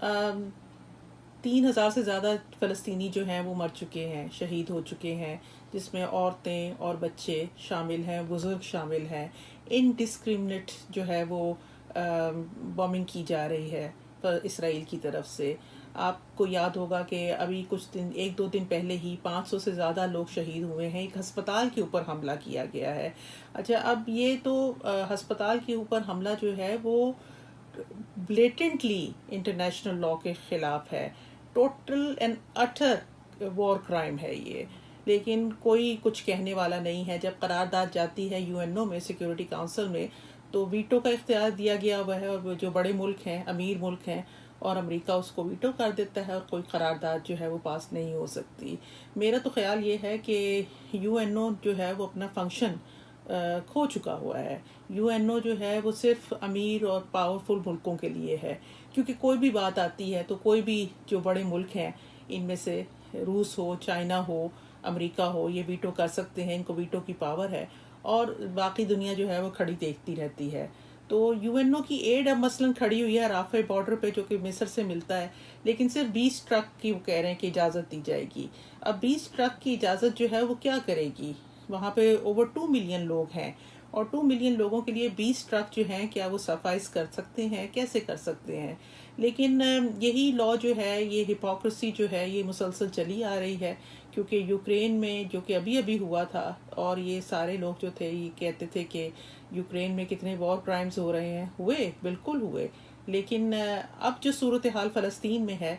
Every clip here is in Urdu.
3,000 سے زیادہ فلسطینی جو ہیں وہ مر چکے ہیں، شہید ہو چکے ہیں، جس میں عورتیں اور بچے شامل ہیں، بزرگ شامل ہیں۔ انڈسکریمنیٹ جو ہے وہ بومنگ کی جا رہی ہے اسرائیل کی طرف سے۔ آپ کو یاد ہوگا کہ ابھی کچھ دن، 1-2 دن پہلے ہی 500 سے زیادہ لوگ شہید ہوئے ہیں، ایک ہسپتال کے اوپر حملہ کیا گیا ہے۔ اچھا، اب یہ تو ہسپتال کے اوپر حملہ جو ہے وہ بلیٹنٹلی انٹرنیشنل لاء کے خلاف ہے، ٹوٹل اینڈ اٹر وار کرائم ہے یہ، لیکن کوئی کچھ کہنے والا نہیں ہے۔ جب قرارداد جاتی ہے یو این او میں، سیکیورٹی کونسل میں، تو ویٹو کا اختیار دیا گیا ہوا ہے، اور جو بڑے ملک ہیں، امیر ملک ہیں، اور امریکہ اس کو ویٹو کر دیتا ہے، اور کوئی قرارداد جو ہے وہ پاس نہیں ہو سکتی۔ میرا تو خیال یہ ہے کہ یو این او جو ہے وہ اپنا فنکشن کھو چکا ہوا ہے۔ یو این او جو ہے وہ صرف امیر اور پاورفل ملکوں کے لیے ہے، کیونکہ کوئی بھی بات آتی ہے تو کوئی بھی جو بڑے ملک ہیں، ان میں سے روس ہو، چائنا ہو، امریکہ ہو، یہ ویٹو کر سکتے ہیں، ان کو ویٹو کی پاور ہے، اور باقی دنیا جو ہے وہ کھڑی دیکھتی رہتی ہے۔ تو یو این او کی ایڈ اب مثلاً کھڑی ہوئی ہے رافع بارڈر پہ، جو کہ مصر سے ملتا ہے، لیکن صرف 20 ٹرک کی وہ کہہ رہے ہیں کہ اجازت دی جائے گی۔ اب 20 ٹرک کی اجازت جو ہے وہ کیا کرے گی؟ وہاں پہ اوور 2 ملین لوگ ہیں، اور 2 ملین لوگوں کے لیے 20 ٹرک جو ہیں، کیا وہ سفائز کر سکتے ہیں؟ کیسے کر سکتے ہیں؟ لیکن یہی لا جو ہے، یہ ہپوکریسی جو ہے، یہ مسلسل چلی آ رہی ہے، کیونکہ یوکرین میں جو کہ ابھی ہوا تھا، اور یہ سارے لوگ جو تھے یہ کہتے تھے کہ یوکرین میں کتنے وار کرائمز ہو رہے ہیں، ہوئے، بالکل ہوئے، لیکن اب جو صورتحال فلسطین میں ہے،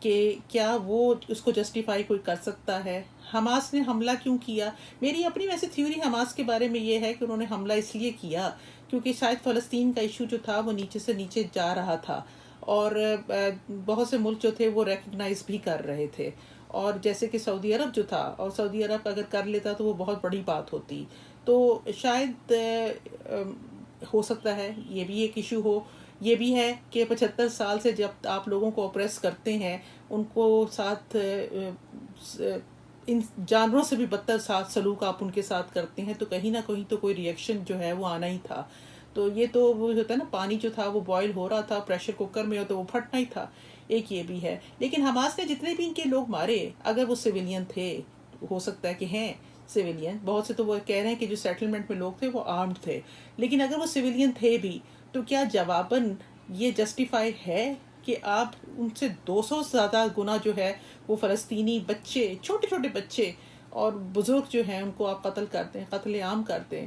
کہ کیا وہ اس کو جسٹیفائی کوئی کر سکتا ہے؟ حماس نے حملہ کیوں کیا؟ میری اپنی ویسے تھیوری حماس کے بارے میں یہ ہے کہ انہوں نے حملہ اس لیے کیا کیونکہ شاید فلسطین کا ایشو جو تھا وہ نیچے سے نیچے جا رہا تھا، اور بہت سے ملک جو تھے وہ ریکگنائز بھی کر رہے تھے، اور جیسے کہ سعودی عرب جو تھا، اور سعودی عرب اگر کر لیتا تو وہ بہت بڑی بات ہوتی۔ تو شاید ہو سکتا ہے یہ بھی ایک ایشو ہو۔ یہ بھی ہے کہ 75 سال سے جب آپ لوگوں کو اپریس کرتے ہیں، ان کو ساتھ ان جانوروں سے بھی بدتر ساتھ سلوک آپ ان کے ساتھ کرتے ہیں، تو کہیں نہ کہیں تو کوئی ریئیکشن جو ہے وہ آنا ہی تھا۔ تو یہ تو وہ ہوتا ہے نا، پانی جو تھا وہ بوائل ہو رہا تھا پریشر کوکر میں، تو وہ پھٹنا ہی تھا۔ ایک یہ بھی ہے، لیکن حماس نے جتنے بھی ان کے لوگ مارے، اگر وہ سویلین تھے، ہو سکتا ہے کہ ہیں سویلین، بہت سے تو وہ کہہ رہے ہیں کہ جو سیٹلمنٹ میں لوگ تھے وہ آرمڈ تھے، لیکن اگر وہ سویلین تھے بھی، تو کیا جواباً یہ جسٹیفائی ہے کہ آپ ان سے 200 سے زیادہ گنا جو ہے وہ فلسطینی بچے، چھوٹے چھوٹے بچے اور بزرگ جو ہیں، ان کو آپ قتل کرتے ہیں، قتل عام کرتے ہیں؟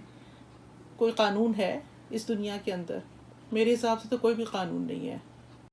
کوئی قانون ہے اس دنیا کے اندر؟ میرے حساب سے تو کوئی بھی قانون نہیں ہے۔